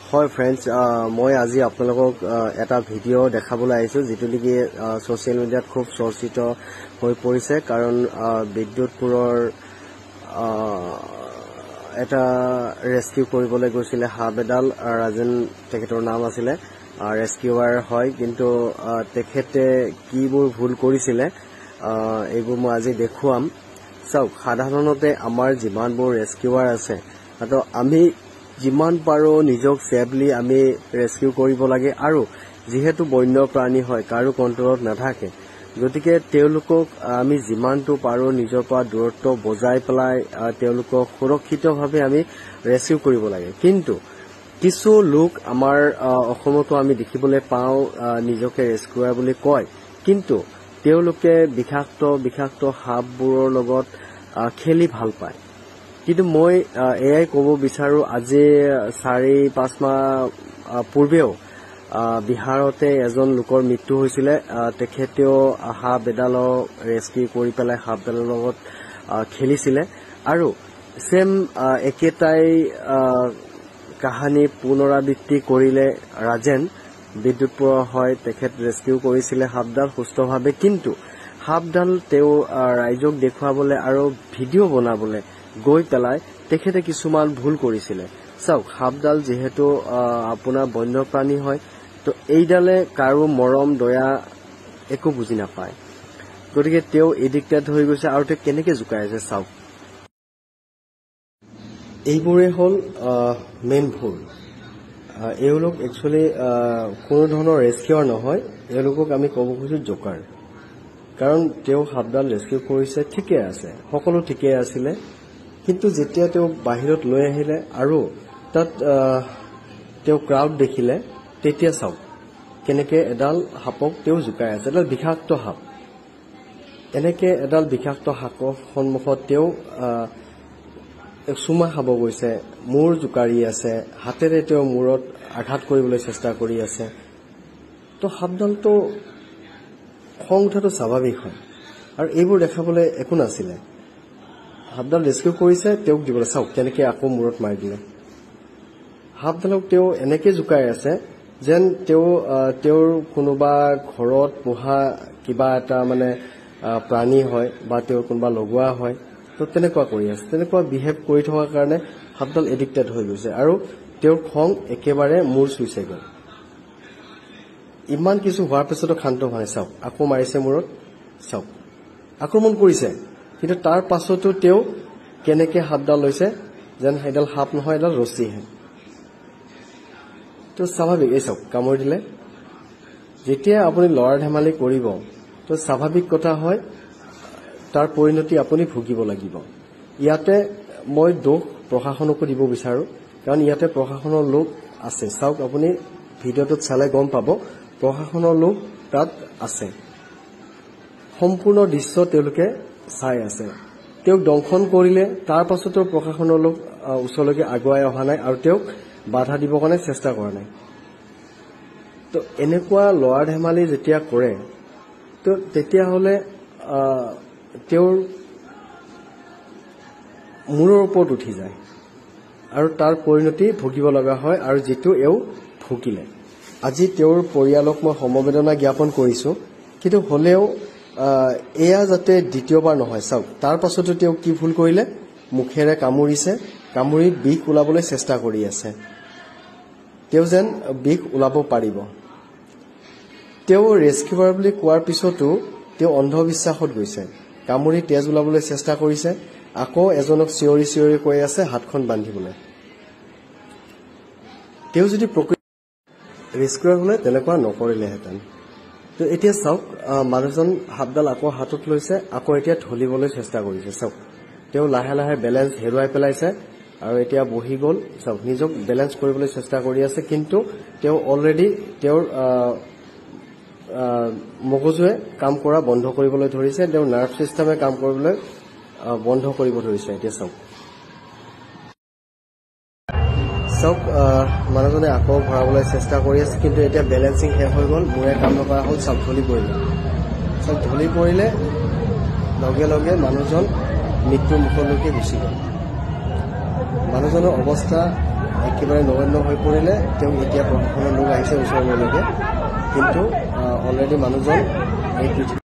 হয় ফ্ৰেণ্ডছ, মই আজি আপোনালোকক এটা ভিডিঅ' দেখাবলৈ আহিছোঁ যিটো নেকি ছ'চিয়েল মিডিয়াত খুব চৰ্চিত হৈ পৰিছে। কাৰণ বিদ্যুৎপুৰৰ এটা ৰেস্কিউ কৰিবলৈ গৈছিলে সাপ এডাল। ৰাজেন তেখেতৰ নাম আছিলে, ৰেস্কিউৱাৰ হয়, কিন্তু তেখেতে কিবোৰ ভুল কৰিছিলে এইবোৰ মই আজি দেখুৱাম। চাওক, সাধাৰণতে আমাৰ যিমানবোৰ ৰেস্কিউৱাৰ আছে তো আমি যিমান পাৰোঁ নিজক ছেফলি আমি ৰেস্কিউ কৰিব লাগে। আৰু যিহেতু বন্য প্ৰাণী হয়, কাৰো কণ্ট্ৰলত নাথাকে, গতিকে তেওঁলোকক আমি যিমানটো পাৰোঁ নিজৰ পৰা দূৰত্ব বজাই পেলাই তেওঁলোকক সুৰক্ষিতভাৱে আমি ৰেস্কিউ কৰিব লাগে। কিন্তু কিছু লোক আমাৰ অসমতো আমি দেখিবলৈ পাওঁ, নিজকে ৰেস্কিউৱাৰ বুলি কয়, কিন্তু তেওঁলোকে বিষাক্ত সাপবোৰৰ লগত খেলি ভাল পায়। কিন্তু মই এয়াই ক'ব বিচাৰো, আজি 4-5 মাহ পূৰ্বেও বিহাৰতে এজন লোকৰ মৃত্যু হৈছিলে। তেখেতেও সাপ এডালক ৰেস্কিউ কৰি পেলাই সাপডালৰ লগত খেলিছিলে আৰু ছেম একেটাই কাহানী পুনৰাবৃত্তি কৰিলে ৰাজেন। বিদ্যুৎপুৰৰ হয়, তেখেত ৰেস্কিউ কৰিছিলে সাপডাল সুস্থভাৱে, কিন্তু সাপডাল তেওঁ ৰাইজক দেখুৱাবলৈ আৰু ভিডিঅ' বনাবলৈ গৈ পেলাই তেখেতে কিছুমান ভুল কৰিছিলে। চাওক, সাপডাল যিহেতু আপোনাৰ বন্যপ্ৰাণী হয়, তো এইডালে কাৰো মৰম দয়া একো বুজি নাপায়। গতিকে তেওঁ এডিক্টেড হৈ গৈছে আৰু তেওঁ কেনেকে জোকাই আছে চাওক। এইবোৰে হ'ল মেইন ভুল। এওঁলোক একচুৱেলি কোনো ধৰণৰ ৰেস্কিউৱাৰ নহয়, এওঁলোকক আমি ক'ব খুজিছোঁ জোকাৰ। কাৰণ তেওঁ সাপডাল ৰেস্কিউ কৰিছে, ঠিকে আছে, সকলো ঠিকে আছিলে, কিন্তু যেতিয়া তেওঁ বাহিৰত লৈ আহিলে আৰু তাত তেওঁ ক্ৰাউড দেখিলে, তেতিয়া চাওক কেনেকে এডাল সাপক তেওঁ জোকাই আছে। এডাল বিষাক্ত সাপ, এনেকে এডাল বিষাক্ত সাপৰ সন্মুখত তেওঁ চুমা খাব গৈছে, মূৰ জোকাৰি আছে, হাতেৰে তেওঁ মূৰত আঘাত কৰিবলৈ চেষ্টা কৰি আছে। তো সাপডালটো খং উঠাটো স্বাভাৱিক হয় আৰু এইবোৰ দেখাবলৈ একো নাছিলে। সাপডাল ৰেস্কিউ কৰিছে, তেওঁক দিবলৈ চাওক কেনেকে আকৌ মূৰত মাৰি দিলে। সাপডালক তেওঁ এনেকে জোকাই আছে যেন তেওঁৰ কোনোবা ঘৰত পোহা কিবা এটা মানে প্ৰাণী হয় বা তেওঁৰ কোনোবা লগোৱা হয়, তো তেনেকুৱা কৰি আছে। তেনেকুৱা বিহেভ কৰি থকাৰ কাৰণে সাপডাল এডিক্টেড হৈ গৈছে আৰু তেওঁৰ খং একেবাৰে মূৰ চুইছে গ'ল। ইমান কিছু হোৱাৰ পিছতো শান্ত হোৱা নাই। চাওক, আকৌ মাৰিছে মূৰত, চাওক আক্ৰমণ কৰিছে, কিন্তু তাৰ পাছতো তেওঁ কেনেকে সাপডাল লৈছে যেন সেইডাল সাপ নহয়, এডাল ৰছীহে। তো স্বাভাৱিক, এই চাওক কামুৰি দিলে। যেতিয়া আপুনি লৰা ধেমালি কৰিব, তো স্বাভাৱিক কথা হয় তাৰ পৰিণতি আপুনি ভুগিব লাগিব। ইয়াতে মই দোষ প্ৰশাসনকো দিব বিচাৰো, কাৰণ ইয়াতে প্ৰশাসনৰ লোক আছে। চাওক, আপুনি ভিডিঅ'টোত চালে গম পাব প্ৰশাসনৰ লোক তাত আছে। সম্পূৰ্ণ দৃশ্য তেওঁলোকে চাই আছে। তেওঁক দংশন কৰিলে, তাৰ পাছতো প্ৰশাসনৰ লোক ওচৰলৈকে আগুৱাই অহা নাই আৰু তেওঁক বাধা দিবৰ কাৰণে চেষ্টা কৰা নাই। তো এনেকুৱা লৰা ধেমালি যেতিয়া কৰে, তো তেতিয়াহ'লে তেওঁৰ মূৰৰ ওপৰত উঠি যায় আৰু তাৰ পৰিণতি ভুগিব লগা হয়, আৰু যিটো এওঁ ভুগিলে। আজি তেওঁৰ পৰিয়ালক মই সমবেদনা জ্ঞাপন কৰিছো, কিন্তু হ'লেও এয়া যাতে দ্বিতীয়বাৰ নহয়। চাওক, তাৰ পাছতো তেওঁ কি ভুল কৰিলে, মুখেৰে কামুৰিছে, কামুৰি বিষ ওলাবলৈ চেষ্টা কৰি আছে। তেওঁ যেন বিষ ওলাব পাৰিব। তেওঁ ৰেস্কিউৱাৰ বুলি কোৱাৰ পিছতো তেওঁ অন্ধবিশ্বাসত গৈছে, কামুৰি তেজ ওলাবলৈ চেষ্টা কৰিছে, আকৌ এজনক চিঞৰি চিঞৰি কৈ আছে হাতখন বান্ধিবলৈ। তেওঁ যদি প্ৰকৃত ৰেস্কিউৱাৰ হলে তেনেকুৱা নকৰিলেহেঁতেন। তো এতিয়া চাওক, মানুহজন সাপডাল আকৌ হাতত লৈছে, আকৌ এতিয়া ঢলিবলৈ চেষ্টা কৰিছে। চাওক, তেওঁ লাহে লাহে বেলেঞ্চ হেৰুৱাই পেলাইছে আৰু এতিয়া বহি গ'ল। চাওক, নিজক বেলেঞ্চ কৰিবলৈ চেষ্টা কৰি আছে, কিন্তু তেওঁ অলৰেডি তেওঁৰ মগজুৱে কাম কৰা বন্ধ কৰিবলৈ ধৰিছে, তেওঁৰ নাৰ্ভ ছিষ্টেমে কাম কৰিবলৈ বন্ধ কৰিব ধৰিছে। এতিয়া চাওক, মানুহজনে আকৌ ভৰাবলৈ চেষ্টা কৰি আছে, কিন্তু এতিয়া বেলেঞ্চিং শেষ হৈ গ'ল, মূৰে কাম নকৰা হ'ল। চাওক, ঢলি পৰিলে। চাওক, ঢলি পৰিলে, লগে লগে মানুহজন মৃত্যুৰ মুখলৈকে গুচি গ'ল। মানুহজনৰ অৱস্থা একেবাৰে নগণ্য হৈ পৰিলে তেওঁক এতিয়া প্ৰশাসনৰ লোক আহিছে ওচৰলৈকে, কিন্তু অলৰেডি মানুহজন এই